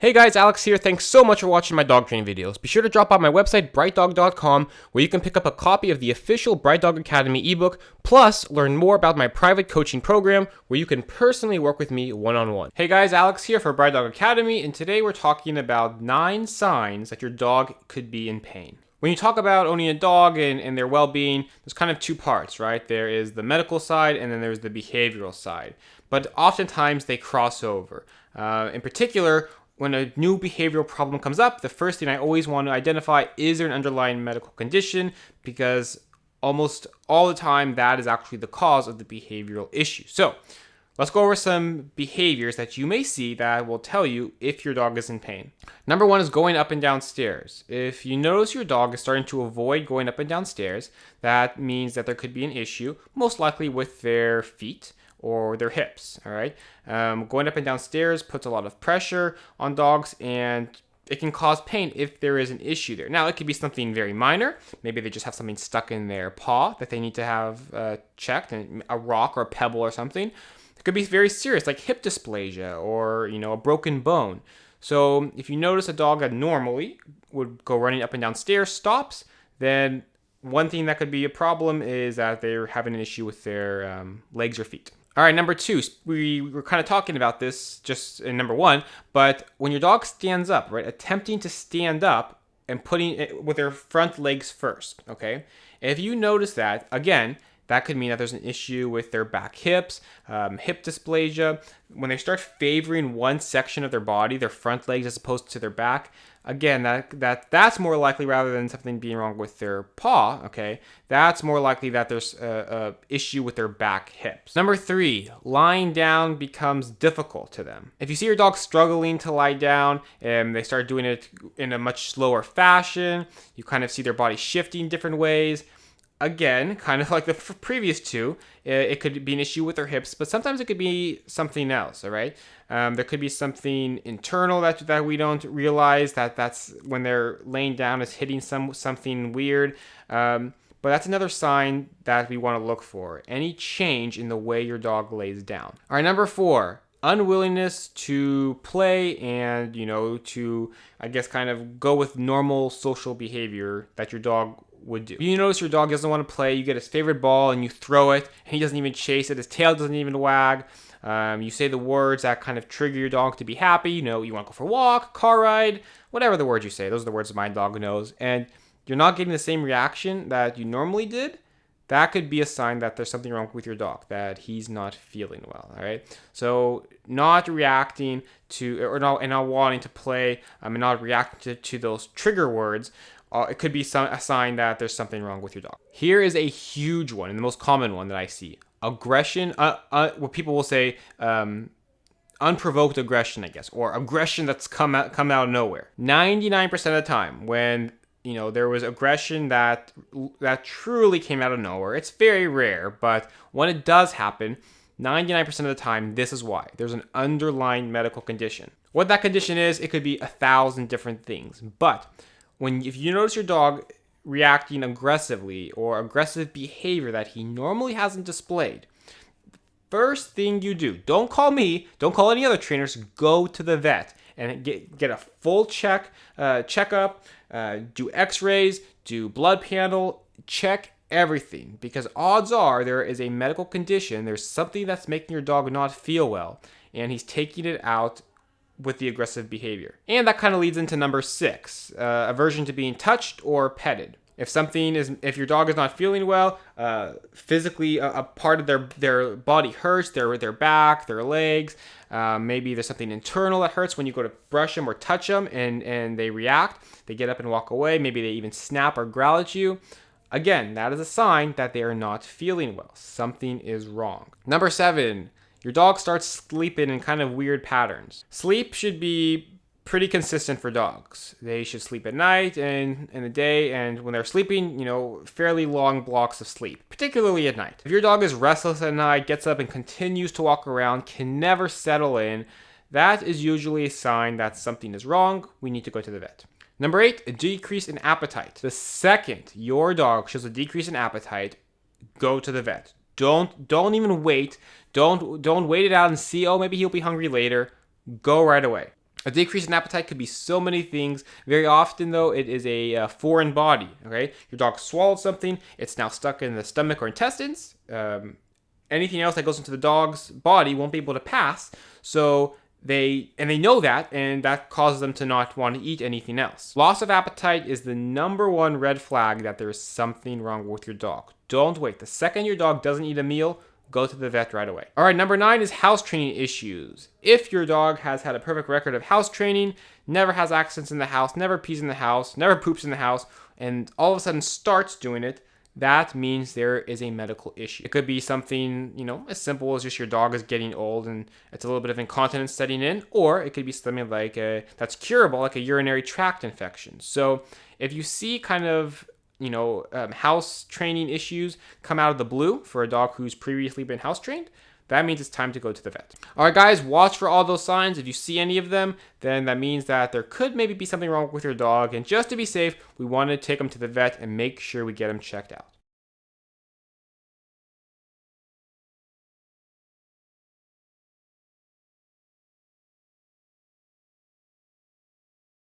Hey guys, Alex here. Thanks so much for watching my dog training videos. Be sure to drop by my website, BrightDog.com, where you can pick up a copy of the official BrightDog Academy ebook, plus learn more about my private coaching program, where you can personally work with me one-on-one. Hey guys, Alex here for BrightDog Academy, and today we're talking about 9 signs that your dog could be in pain. When you talk about owning a dog and their well-being, there's kind of two parts, right? There is the medical side, and then there's the behavioral side. But oftentimes they cross over. In particular, when a new behavioral problem comes up, the first thing I always want to identify is there an underlying medical condition, because almost all the time that is actually the cause of the behavioral issue. So let's go over some behaviors that you may see that will tell you if your dog is in pain. Number one is going up and down stairs. If you notice your dog is starting to avoid going up and down stairs, that means that there could be an issue, most likely with their feet or their hips. All right, going up and down stairs puts a lot of pressure on dogs, and it can cause pain if there is an issue there. Now, it could be something very minor. Maybe they just have something stuck in their paw that they need to have checked, and a rock or a pebble or something. It could be very serious, like hip dysplasia or a broken bone. So if you notice a dog that normally would go running up and down stairs stops, then one thing that could be a problem is that they're having an issue with their legs or feet. All right, number two, we were kind of talking about this just in number one, but when your dog stands up, right, attempting to stand up and putting it with their front legs first, okay? If you notice that, again, that could mean that there's an issue with their back hips, hip dysplasia. When they start favoring one section of their body, their front legs as opposed to their back, again, that's more likely rather than something being wrong with their paw, okay? That's more likely that there's a issue with their back hips. Number three, lying down becomes difficult to them. If you see your dog struggling to lie down and they start doing it in a much slower fashion, you kind of see their body shifting different ways. Again, kind of like the previous two, it could be an issue with their hips, but sometimes it could be something else, all right? There could be something internal that we don't realize, that's when they're laying down is hitting something weird. But that's another sign that we want to look for, any change in the way your dog lays down. All right, number four, unwillingness to play and, to, I guess, kind of go with normal social behavior that your dog would do. You notice your dog doesn't want to play, you get his favorite ball and you throw it, and he doesn't even chase it, his tail doesn't even wag. You say the words that kind of trigger your dog to be happy. You want to go for a walk, car ride, whatever the words you say. Those are the words my dog knows. And you're not getting the same reaction that you normally did. That could be a sign that there's something wrong with your dog, that he's not feeling well, all right? So not reacting to, or not wanting to play, and not reacting to those trigger words, it could be a sign that there's something wrong with your dog. Here is a huge one, and the most common one that I see. Aggression, what people will say, unprovoked aggression, I guess, or aggression that's come out of nowhere. 99% of the time, when there was aggression that truly came out of nowhere, it's very rare, but when it does happen, 99% of the time, this is why. There's an underlying medical condition. What that condition is, it could be 1,000 different things, but if you notice your dog reacting aggressively or aggressive behavior that he normally hasn't displayed, first thing you do, don't call me, don't call any other trainers, go to the vet and get a full checkup, do x-rays, do blood panel, check everything, because odds are there is a medical condition, there's something that's making your dog not feel well, and he's taking it out with the aggressive behavior. And that kind of leads into number 6, aversion to being touched or petted. If your dog is not feeling well, physically a part of their body hurts, their back, their legs, maybe there's something internal that hurts when you go to brush them or touch them and they react, they get up and walk away, maybe they even snap or growl at you. Again, that is a sign that they are not feeling well. Something is wrong. Number 7, your dog starts sleeping in kind of weird patterns. Sleep should be pretty consistent for dogs. They should sleep at night and in the day, and when they're sleeping, fairly long blocks of sleep, particularly at night. If your dog is restless at night, gets up and continues to walk around, can never settle in, that is usually a sign that something is wrong. We need to go to the vet. Number 8, a decrease in appetite. The second your dog shows a decrease in appetite, go to the vet. Don't even wait. Don't wait it out and see, maybe he'll be hungry later. Go right away. A decrease in appetite could be so many things. Very often, though, it is a foreign body. Okay, your dog swallowed something; it's now stuck in the stomach or intestines. Anything else that goes into the dog's body won't be able to pass. So they know that, and that causes them to not want to eat anything else. Loss of appetite is the number one red flag that there is something wrong with your dog. Don't wait. The second your dog doesn't eat a meal, go to the vet right away. All right, number 9 is house training issues. If your dog has had a perfect record of house training, never has accidents in the house, never pees in the house, never poops in the house, and all of a sudden starts doing it, that means there is a medical issue. It could be something, as simple as just your dog is getting old and it's a little bit of incontinence setting in, or it could be something like that's curable, like a urinary tract infection. So if you see kind of house training issues come out of the blue for a dog who's previously been house trained, that means it's time to go to the vet. All right, guys, watch for all those signs. If you see any of them, then that means that there could maybe be something wrong with your dog. And just to be safe, we want to take them to the vet and make sure we get them checked out.